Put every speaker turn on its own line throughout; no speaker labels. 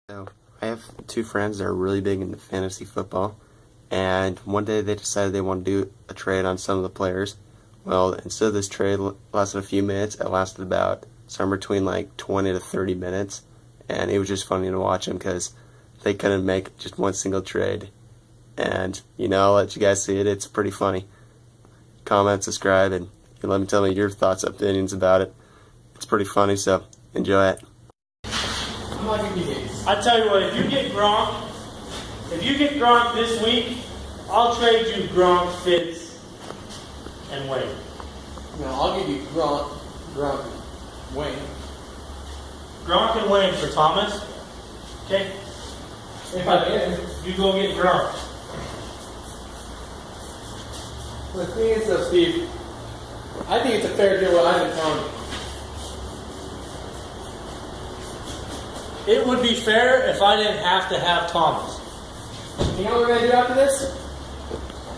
So I have two friends that are really big into fantasy football, and one day they decided they want to do a trade on some of the players. Well, instead of this trade lasted a few minutes, it lasted about somewhere between like 20 to 30 minutes, and it was just funny to watch them because they couldn't make just one single trade. And, I'll let you guys see it. It's pretty funny. Comment, subscribe, and let me tell me your thoughts, opinions about it. It's pretty funny, so enjoy it.
I tell you what, if you get Gronk this week, I'll trade you Gronk, Fitz, and Wayne.
No, I'll give you Gronk, Wayne.
Gronk and Wayne for Thomas. Okay?
If I can.
You go get Gronk.
The thing is, though, Steve, I think it's a fair deal what I've been telling you.
It would be fair if I didn't have to have Thomas.
You know what we're going to do after this?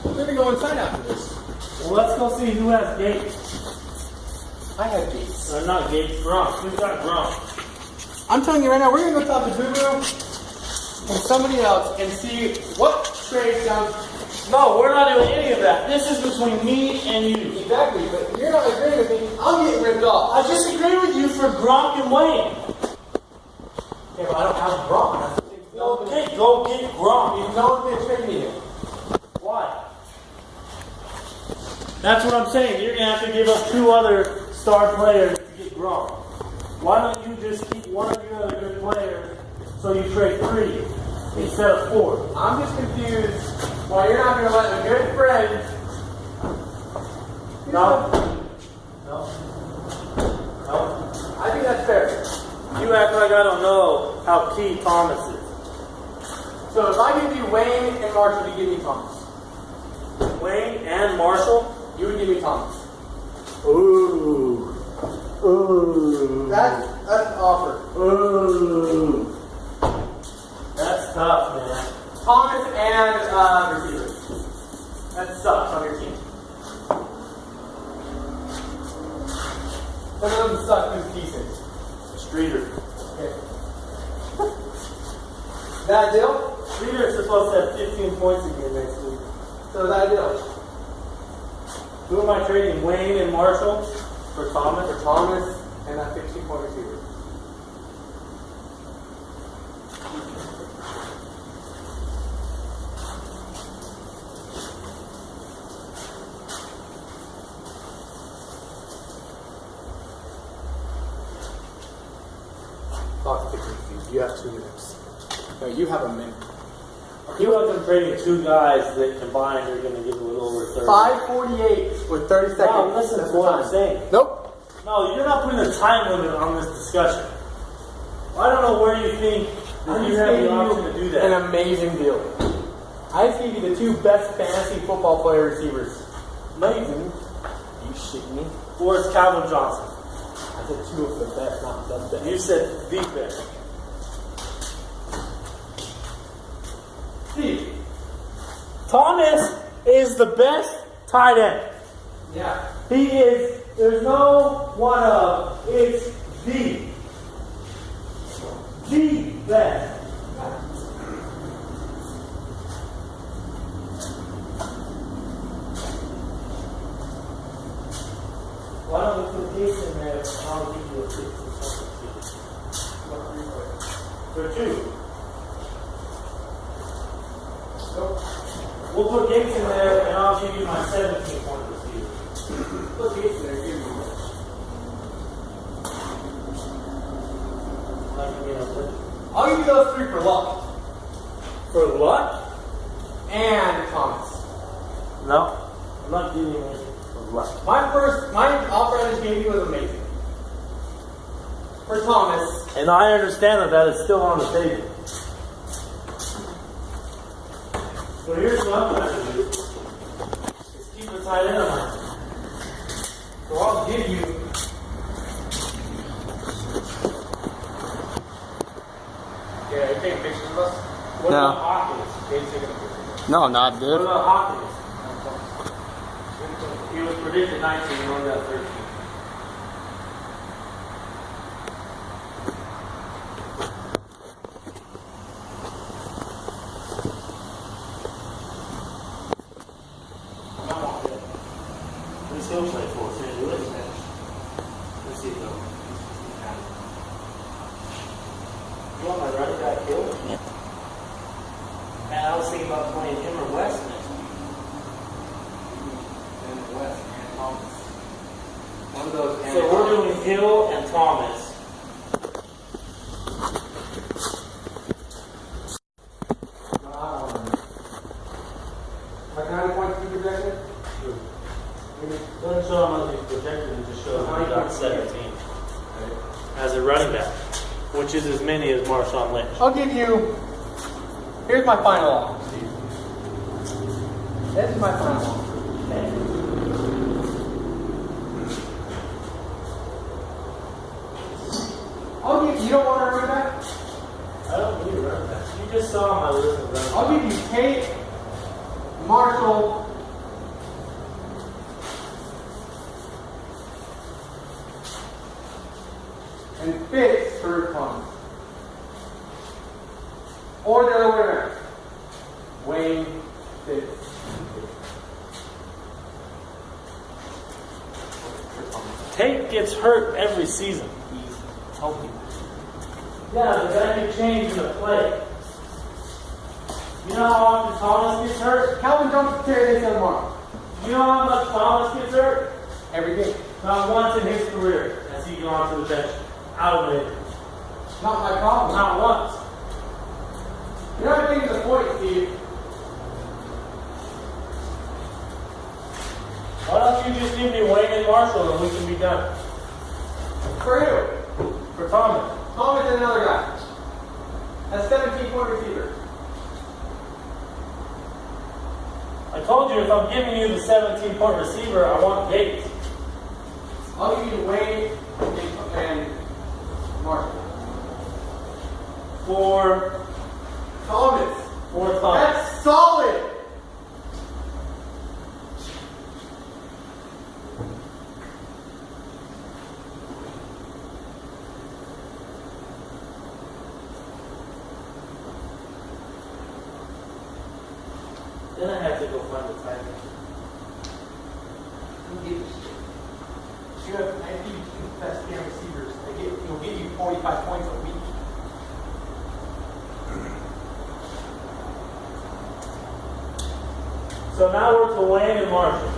We're going to go inside after this.
Well, let's go see who has Gates.
I have Gates.
Or not Gates, Gronk. Who's got Gronk?
I'm telling you right now, we're going to go talk to Boo Boo and somebody else and see what trade sounds.
No, we're not doing any of that. This is between me and you.
Exactly, but you're not agreeing with me. I'm getting ripped off.
I disagree with you for Gronk and Wayne.
Yeah, but I don't have Gronk. That's the thing.
Okay, go get Gronk.
No one's going to trade me here.
Why? That's what I'm saying. You're going to have to give up two other star players to get Gronk. Why don't you just keep one of your other good players so you trade three instead of four?
I'm just confused why you're not going to let a good friend.
No.
I think that's fair.
You act like I don't know how key Thomas is.
So if I give you Wayne and Marshall, you give me Thomas.
Wayne and Marshall?
You would give me Thomas.
Ooh.
That's an offer.
Ooh. That's tough, man.
Thomas and receiver. That sucks on your team. That doesn't suck, who's decent.
Streeter.
Okay. That deal?
Streeter's supposed to have 15 points again next week.
So that deal?
Who am I trading? Wayne and Marshall for Thomas?
For Thomas and that 15-point receiver. Clock ticking, Steve. You have 2 minutes. No, you have a minute.
He wasn't trading two guys that combined are going to get a little over 30.
5:48 with 30 seconds.
No, listen to what I'm saying.
Nope.
No, you're not putting a time limit on this discussion. I don't know where you think that you have the option to do that.
An amazing deal. I just gave you the 2 best fantasy football player receivers.
Amazing.
Are you shitting me?
Or it's Calvin Johnson.
I said 2 of the best, not the best.
You said the best.
Steve.
Thomas is the best tight end.
Yeah.
He is, there's no one of, it's the best. Why don't we put Gates in there and I'll give you a 6 or something. For 2. We'll put Gates in there and I'll give you my 17-point receiver.
Put Gates in there, give me one. I'll give you those 3 for luck.
For luck?
And Thomas.
No, I'm not giving you anything for luck.
My offer I just gave you was amazing. For Thomas.
And I understand that is still on the table. So here's what I'm going to do. Is keep the tight end on my team. So I'll give you.
Yeah, you take pictures of us?
What
No.
about Hawkins?
Gates taking a picture.
No, not
What
dude.
about Hawkins? He was predicted 19, he only got 13. You want my running back Hill?
Yeah.
Man, I was thinking about playing him or West next week.
And West and Thomas. One of those.
So we're doing Hill and Thomas.
Like 90 points to be projected?
Doesn't show how much he's projected, it just shows how he got 17 as a running back, which is as many as Marshawn Lynch.
I'll give you. Here's my final offer, Steve. This is my final offer. I'll give you don't want a running back?
I don't need a running back. You just saw my list of running backs.
I'll give you Tate, Marshall, and Fitz for Thomas. Or the other way around. Wayne, Fitz.
Tate gets hurt every season. He's healthy. Yeah, but that can change in the play. You know how often Thomas gets hurt?
Calvin Johnson carry this tomorrow.
You know how much Thomas gets hurt?
Every game.
Not once in his career has he gone to the bench out of it.
Not my problem.
Not once.
You're not getting to the point, Steve.
Why don't you just give me Wayne and Marshall and we can be done?
For who?
For Thomas.
Thomas and another guy. A 17-point receiver.
I told you if I'm giving you the 17-point receiver, I want Gates.
I'll give you Wayne and Marshall.
For
Thomas.
Thomas.
That's solid.
Then I have to go find the tight end.
You have 92 best game receivers. He'll give you 45 points a week.
So now we're to Wayne and Marshall.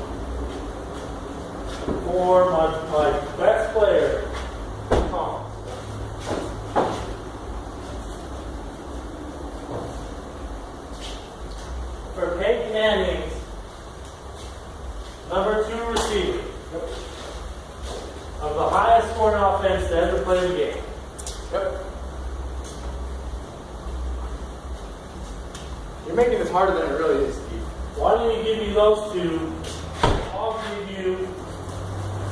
For my best player, Thomas. For Peyton Manning's number 2 receiver of the highest scoring offense to ever play the game.
Yep. You're making this harder than it really is, Steve.
Why don't you give me those two? I'll give you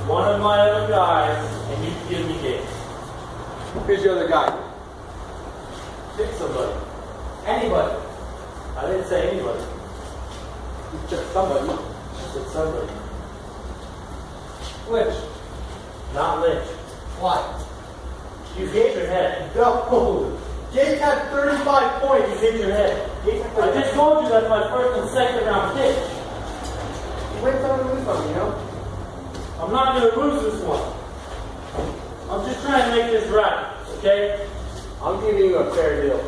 one of my other guys, and you can give me Gates.
Here's your other guy.
Pick somebody.
Anybody.
I didn't say anybody.
It's just somebody.
I said somebody.
Lynch.
Not Lynch.
Why?
You hit your head.
No. Gates had 35 points.
You hit your head. I just told you that's my first and second round pick.
You win some and lose some, you know?
I'm not going to lose this one. I'm just trying to make this right, okay?
I'm giving you a fair deal.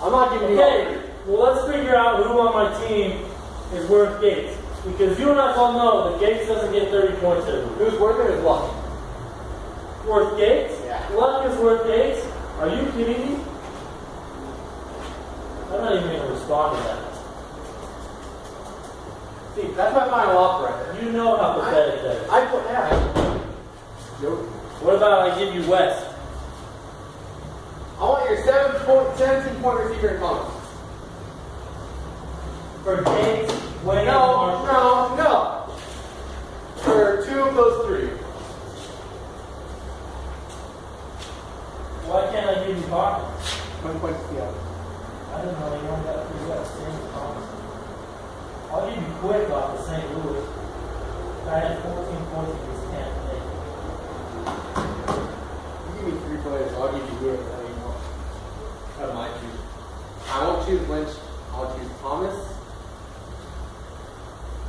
I'm not giving you
Okay, well let's figure out who on my team is worth Gates. Because you and I both know that Gates doesn't get 30 points every week.
who's worth it is Luck.
Worth Gates?
Yeah.
Luck is worth Gates? Are you kidding me? I'm not even going to respond to that.
See, that's my final offer right there.
You know how pathetic that is.
I put Nope.
What about I give you West?
I want your 17-point receiver in Thomas.
For Gates, Wayne,
No,
Marshall?
no. For 2 of those 3.
Why can't I give you Parker?
20 points to the other.
I don't know, you only got 3 left. Same as Thomas. I'll give you quick off of St. Louis. I had 14 points against Tampa Bay.
You give me 3 players, I'll give you whoever the hell you want. Out of my choose. I won't choose Lynch. I'll choose Thomas.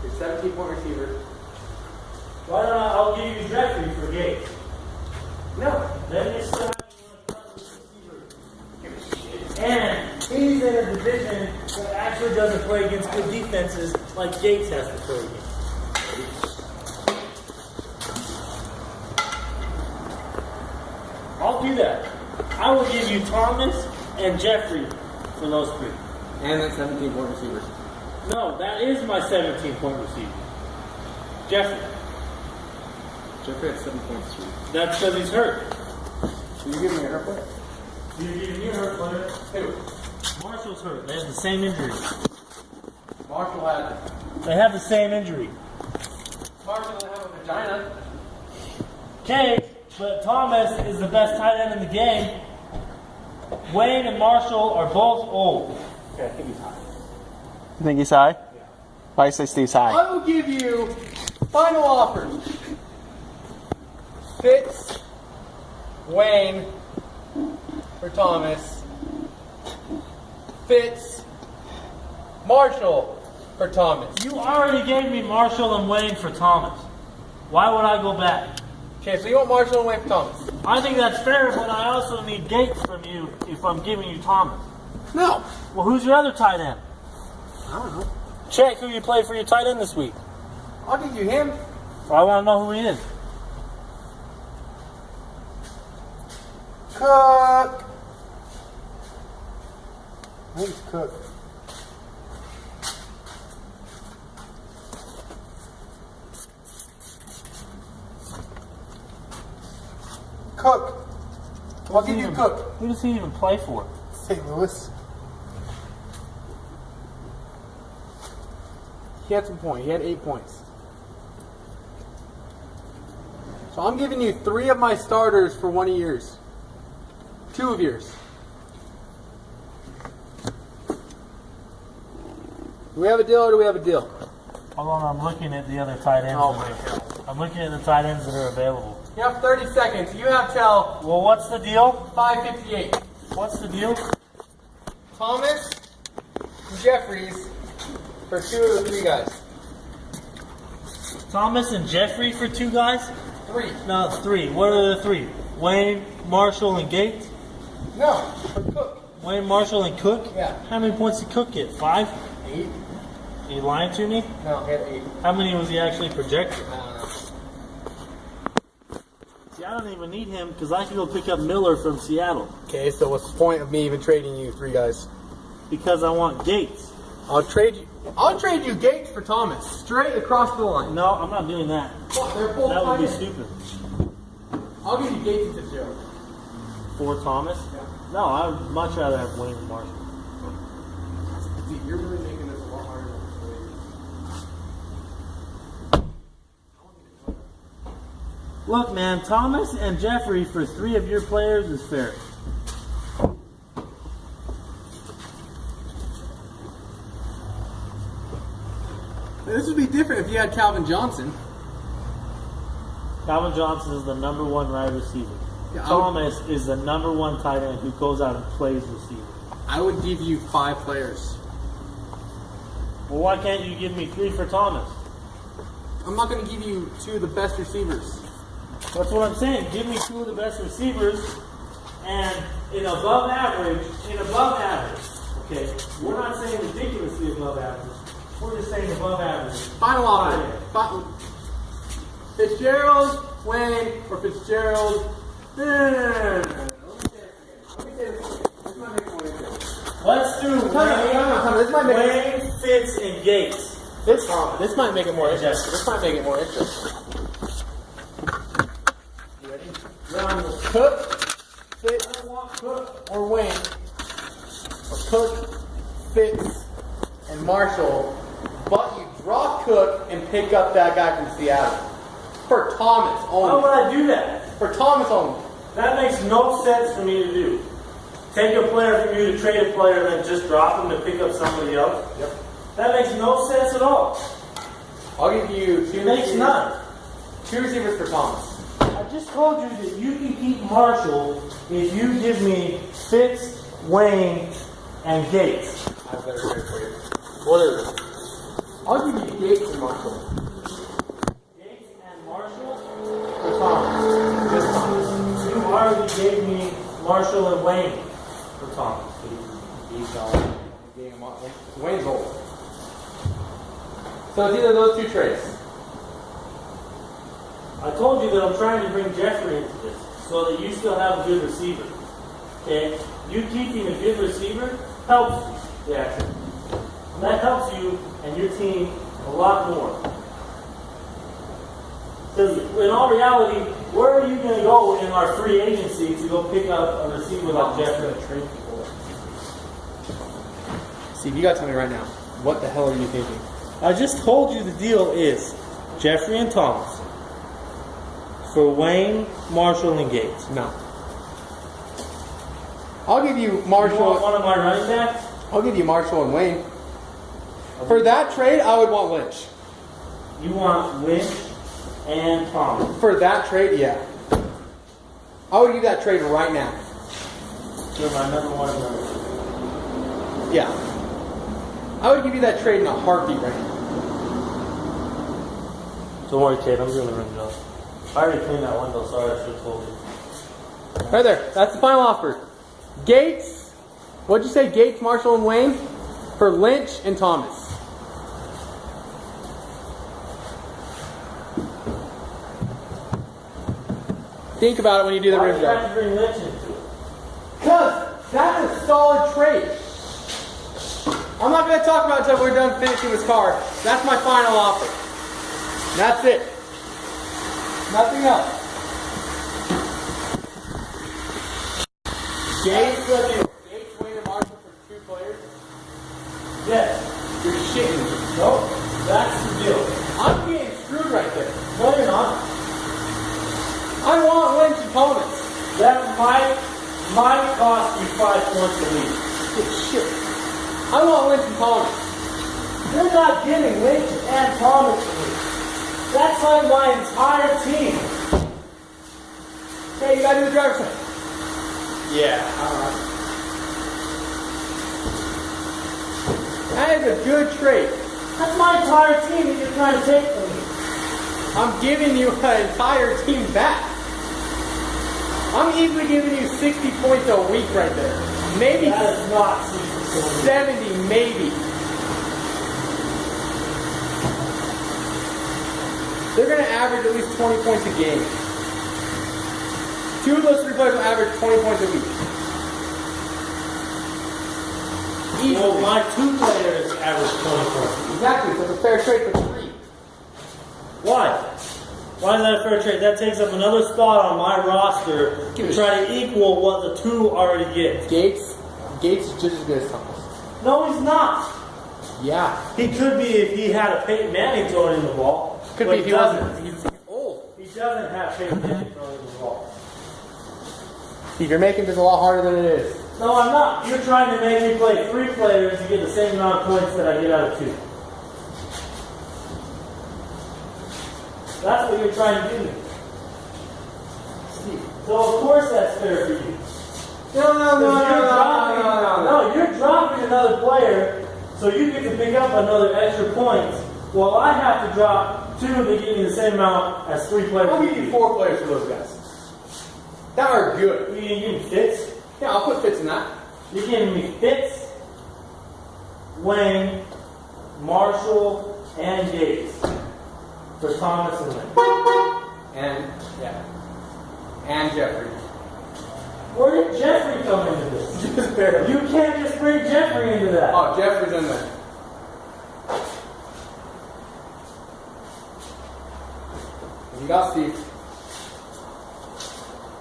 Your 17-point receiver.
Why don't I'll give you Jeffrey for Gates?
No.
Then you still have to run a He's in a division that actually doesn't play against good defenses like Gates has to play against. I'll do that. I will give you Thomas and Jeffrey for those three.
And then 17-point receivers.
No, that is my 17-point receiver. Jeffrey.
Jeffrey had 7 points.
That's because he's hurt.
So you give me a hurt player?
You're giving me a hurt player.
Who?
Marshall's hurt. They have the same injury.
Marshall had.
They have the same injury.
Marshall doesn't have a vagina.
Okay, but Thomas is the best tight end in the game. Wayne and Marshall are both old. Okay, I think he's high.
You think he's high? Yeah. Why do you say Steve's high?
I will give you final offers. Fitz, Wayne for Thomas. Fitz, Marshall for Thomas.
You already gave me Marshall and Wayne for Thomas. Why would I go back?
Okay, so you want Marshall and Wayne for Thomas?
I think that's fair, but I also need Gates from you if I'm giving you Thomas.
No.
Well, who's your other tight end?
I don't know.
Check who you play for your tight end this week.
I'll give you him.
I want to know who he is.
Cook. I think it's Cook. Cook. I'll give you Cook.
Who does he even play for?
St. Louis. He had some points. He had 8 points. So I'm giving you 3 of my starters for 1 of yours. 2 of yours. Do we have a deal or do we have a deal?
Hold on, I'm looking at the other tight ends.
Oh my God.
I'm looking at the tight ends that are available.
You have 30 seconds. You have till
Well, what's the deal?
5:58.
What's the deal?
Thomas and Jeffries for 2 of the 3 guys.
Thomas and Jeffrey for 2 guys?
3.
No, 3. What are the 3? Wayne, Marshall, and Gates?
No, for Cook.
Wayne, Marshall, and Cook?
Yeah.
How many points did Cook get? 5?
8.
Are you lying to me?
No, he had 8.
How many was he actually projected?
I don't know.
See, I don't even need him because I can go pick up Miller from Seattle
Okay, so what's the point of me even trading you 3 guys?
because I want Gates.
I'll trade you Gates for Thomas. Straight across the line.
No, I'm not doing that.
They're both
That would be
tight ends.
stupid.
I'll give you Gates and Fitzgerald.
For Thomas?
Yeah.
No, I would much rather have Wayne and Marshall.
See, you're really making this a lot harder than
Look, man, Thomas and Jeffrey for 3 of your players is fair.
This would be different if you had Calvin Johnson.
Calvin Johnson is the number 1 wide receiver.
Yeah,
Thomas is the number 1 tight end who goes out and plays receiver.
I would give you 5 players.
Well, why can't you give me 3 for Thomas?
I'm not going to give you 2 of the best receivers.
That's what I'm saying. Give me 2 of the best receivers and in above average. Okay, we're not saying ridiculously above average. We're just saying above average.
Final offer. Fitzgerald, Wayne, or Fitzgerald.
Let's do
This might make it,
Wayne, Fitz, and Gates.
this might make it more interesting. This might make it more interesting. Cook, Fitz, or Wayne, or Cook, Fitz, and Marshall, but you draw Cook and pick up that guy from Seattle. For Thomas
Why would
only.
I do that?
For Thomas only.
That makes no sense for me to do. Take a player from you to trade a player and then just drop him to pick up somebody else?
Yep.
That makes no sense at all.
I'll give you 2
It makes
receivers.
none.
2 receivers for Thomas.
I just told you that you can keep Marshall if you give me Fitz, Wayne, and Gates.
I have better trade for you. What is it? I'll give you Gates and Marshall.
Gates and Marshall for Thomas.
Just Thomas.
You already gave me Marshall and Wayne for Thomas.
He's gone. Wayne's old. So it's either those two trades.
I told you that I'm trying to bring Jeffrey into this so that you still have a good receiver. Okay? You keeping a good receiver helps you, Jackson. And that helps you and your team a lot more. Because in all reality, where are you going to go in our free agency to go pick up a receiver like Jeffrey?
Trade people. Steve, you got to tell me right now. What the hell are you thinking?
I just told you the deal is Jeffrey and Thomas for Wayne, Marshall, and Gates.
No. I'll give you
You want
Marshall.
one of my running backs?
I'll give you Marshall and Wayne. For that trade, I would want Lynch.
You want Lynch and Thomas.
For that trade, yeah. I would give that trade right now.
You're my number one runner.
Yeah. I would give you that trade in a heartbeat right now.
Don't worry, kid. I'm going to run it off. I already cleaned that window. Sorry, I should have told you.
Right there. That's the final offer. Gates. What'd you say? Gates, Marshall, and Wayne? For Lynch and Thomas. Think about it when you do the
Why
rim
are you trying
job.
to bring Lynch into it?
Because that's a solid trade. I'm not going to talk about it until we're done finishing this car. That's my final offer. That's it. Nothing else. Gates, Wayne, and Marshall for 2 players.
Yes.
You're shitting me.
Nope. That's the deal.
I'm getting screwed right there.
No, you're not.
I want Lynch and Thomas.
That might cost you 5 points a week.
Shit. I want Lynch and Thomas.
You're not getting Lynch and Thomas a week. That's like my entire team.
Hey, you gotta do the driver's side. Yeah, alright. That is a good trade.
That's my entire team that you're trying to take from me.
I'm giving you an entire team back. I'm easily giving you 60 points a week right there. Maybe
That is not 60.
70, maybe. They're going to average at least 20 points a game. 2 of those 3 players will average 20 points a week.
Well,
Easily.
my 2 players average 20 points.
Exactly, so it's a fair trade for 3.
Why? Why is that a fair trade? That takes up another spot on my roster
Give
to
it a
try to equal what the 2 already get.
Gates is just as good as Thomas.
No, he's not.
Yeah.
He could be if he had a Peyton Manning throwing in the ball.
Could
but
be if he wasn't. He's old.
He doesn't have Peyton Manning throwing in the ball.
Steve, you're making this a lot harder than it is.
No, I'm not. You're trying to make me play 3 players to get the same amount of points that I get out of 2. That's what you're trying to do.
Steve.
So of course that's fair for you.
No.
You're dropping another player, so you get to pick up another extra points. Well, I have to drop 2 to get me the same amount as 3 players.
I'll give you 4 players for those guys. That are good.
You give me Fitz.
Yeah, I'll put Fitz in that.
You're giving me Fitz, Wayne, Marshall, and Gates for Thomas and Lynn.
And Jeffrey.
Where did Jeffrey come into this?
Just barely.
You can't just bring Jeffrey into that.
Oh, Jeffrey's in there. You got Steve.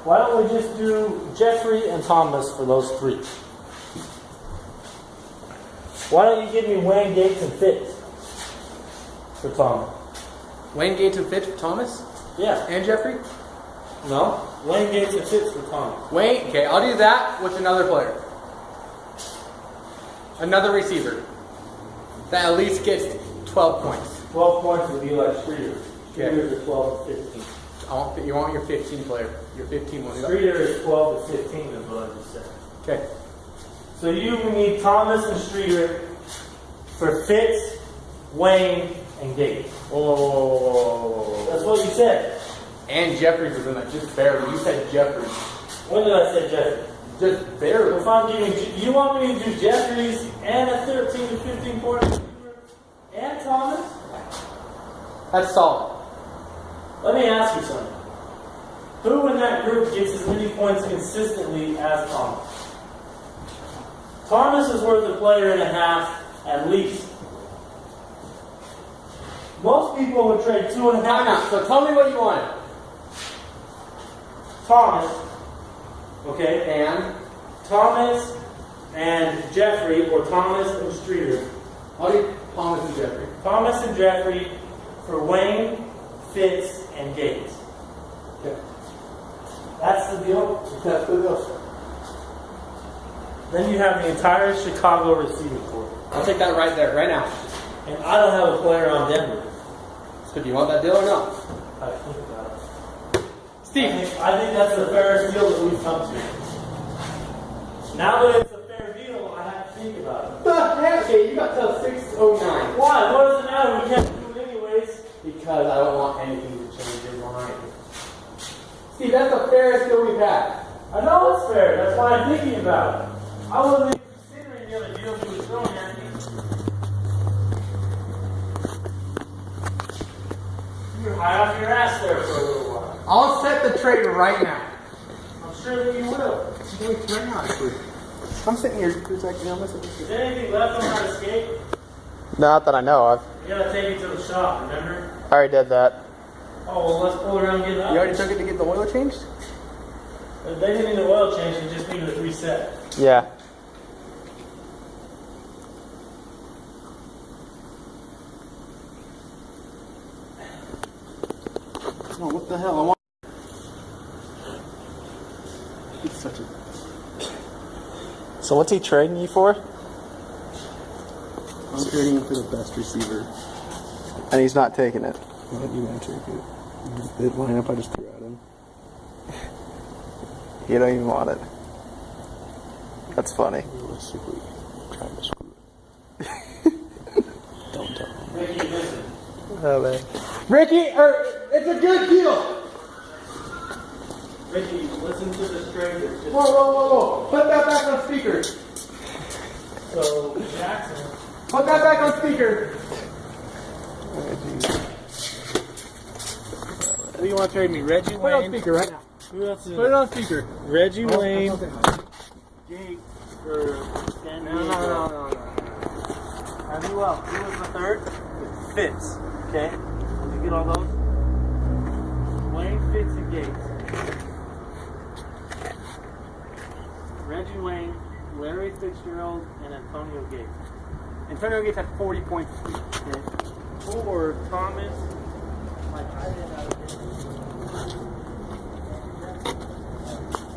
Why don't we just do Jeffrey and Thomas for those 3? Why don't you give me Wayne, Gates, and Fitz for Thomas?
Wayne Gates and Fitz for Thomas?
Yeah.
And Jeffrey?
No? Wayne, Gates, and Fitz for Thomas.
Wayne, okay, I'll do that with another player. Another receiver. That at least gets 12 points.
12 points would be like Streeter.
Okay.
Streeter's are 12 to 15.
You want your 15 player. Your 15 one.
Streeter is 12 to 15 is what I just said.
Okay.
So you need Thomas and Streeter for Fitz, Wayne, and Gates.
Oh.
That's what you said.
And Jeffrey was in that, just barely. You said Jeffrey.
When did I say Jeffrey?
Just barely.
If I'm giving, you want me to do Jeffries and a 13 to 15 point receiver and Thomas?
That's solid.
Let me ask you something. Who in that group gets as many points consistently as Thomas? Thomas is worth a player and a half at least. Most people would trade 2.5.
Time out. So tell me what you wanted.
Thomas, okay,
And
Thomas and Jeffrey, or Thomas and Streeter.
I'll do Thomas and Jeffrey.
Thomas and Jeffrey for Wayne, Fitz, and Gates.
Okay.
That's the deal.
That's the deal.
Then you have the entire Chicago receiving corps.
I'll take that right there, right now.
And I don't have a player on Denver.
So do you want that deal or no?
I think about it.
Steve.
I think that's the fairest deal that we've come to. Now that it's a fair deal, I have to think about it.
Okay, you got till 6:09.
Why? What does it matter? We can't do it anyways.
Because I don't want anything to change in mind. Steve, that's the fairest deal we've had.
I know it's fair. That's why I'm thinking about it. I wasn't even considering the other deals you were throwing at me. You're high off your ass there for a little while.
I'll set the trade right now.
I'm sure that you will.
I'm sitting here for a second.
Is there anything left on that escape?
Not that I know of.
You gotta take it to the shop, remember?
I already did that.
Oh, well, let's pull around and get it up.
You already took it to get the oil changed?
They didn't need the oil change, they just needed it reset.
Yeah.
No, what the hell? I want. It's such a.
So what's he trading you for?
I'm trading him for the best receiver.
And he's not taking it.
Why don't you want to take it? The lineup I just threw at him.
You don't even want it. That's funny.
Realistically, trying to screw it. Don't tell him.
Ricky, listen.
Oh, man.
Ricky, it's a good deal.
Ricky, listen to the strangers.
Whoa, whoa, whoa, whoa! Put that back on speaker.
So, Jackson.
Put that back on speaker.
Who do you want to trade me? Reggie
Put it on
Wayne?
speaker right now.
Who else is
Put it on speaker.
Reggie
Oh,
Wayne,
okay.
Gates for San Diego.
No.
And who else? Who was the third? Fitz. Okay. Did you get all those? Wayne, Fitz, and Gates. Reggie Wayne, Larry Fitzgerald, and Antonio Gates.
Antonio Gates had 40 points.
Okay. Or Thomas. My tight end out of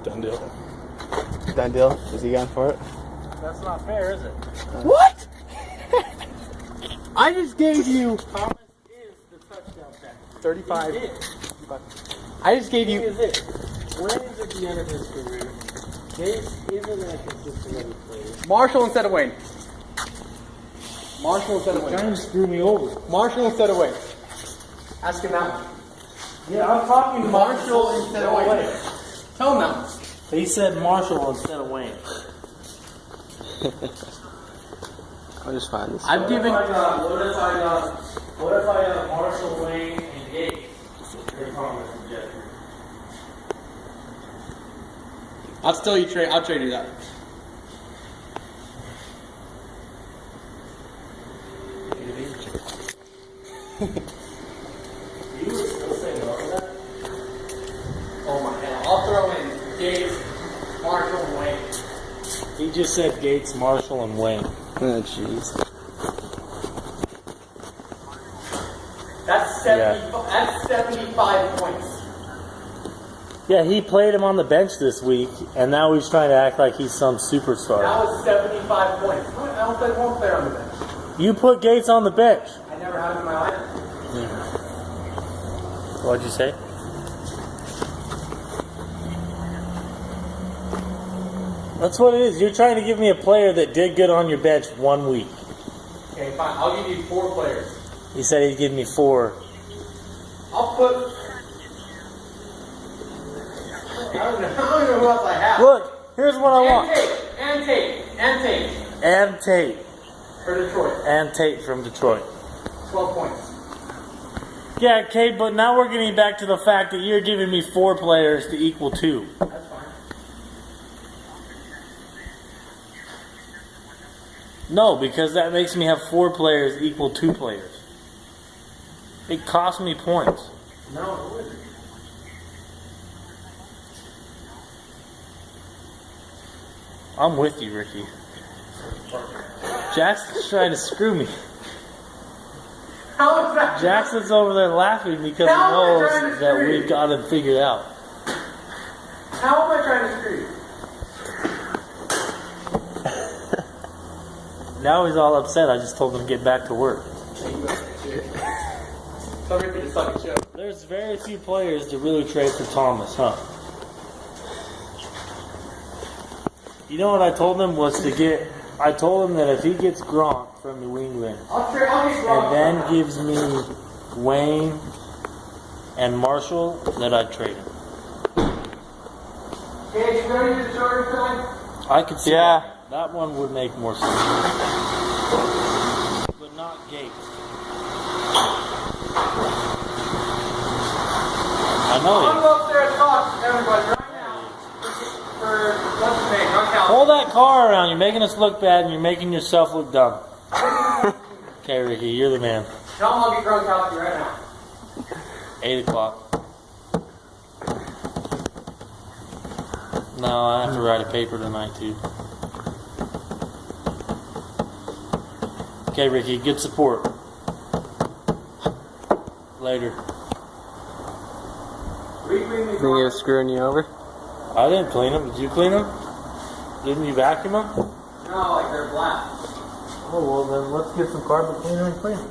Done deal.
Done deal? Is he going for it?
That's not fair, is it?
What? I just gave you
Thomas is the touchdown back.
35.
He is.
I just gave
He
you.
is it. Wayne's at the end of his career. Gates isn't a consistent player.
Marshall instead of Wayne. Marshall instead of
Trying
Wayne.
to screw me over.
Marshall instead of Wayne. Ask him that one.
Yeah, I'm talking
Marshall instead of Wayne. Tell him that one.
He said Marshall instead of Wayne.
I'll just find this.
I've given.
What if I got Marshall, Wayne, and Gates? For Thomas and Jeffrey.
I'll trade you that.
You would still say no to that?
Oh my god. I'll throw in Gates, Marshall, and Wayne.
He just said Gates, Marshall, and Wayne.
Oh, jeez.
That's 75 points.
Yeah, he played him on the bench this week, and now he's trying to act like he's some superstar.
That was 75 points. I don't play one player on the bench.
You put Gates on the bench.
I never had him in my lineup.
What'd you say? That's what it is. You're trying to give me a player that did good on your bench 1 week.
Okay, fine. I'll give you 4 players.
He said he'd give me 4.
I'll put. I don't know who else I have.
Look, Here's what I want.
And Tate
And Tate.
for Detroit.
And Tate from Detroit.
12 points.
Yeah, Kate, but now we're getting back to the fact that you're giving me 4 players to equal 2.
That's fine.
No, because that makes me have 4 players equal 2 players. It costs me points.
No, it wouldn't.
I'm with you, Ricky. Jackson's trying to screw me.
How is that?
Jackson's over there laughing because he
How am I
knows
trying to
that
screw you?
we've got him figured out.
How am I trying to screw you?
Now he's all upset. I just told him to get back to work.
Tell Ricky to suck a chip.
There's very few players to really trade for Thomas, huh? You know what I told him was to get... I told him that if he gets Gronk from New England
I'll get Gronk.
and then gives me Wayne and Marshall, that I'd trade him.
Okay, you ready to show your feeling?
I could see
Yeah.
that one would make more sense. But not Gates. I
I'm
know
going to
he
go upstairs and talk to everybody right now. For what's his name? Gronkowski.
Hold that car around. You're making us look bad and you're making yourself look dumb. Okay, Ricky, you're the man.
Tell him I'll get Gronkowski right now.
8 o'clock. No, I have to write a paper tonight, too. Okay, Ricky, good support. Later.
Think
he was screwing you over?
I didn't clean them. Did you clean them? Didn't you vacuum them?
No, like they're black.
Oh, well, then let's get some carpet cleaner and clean them.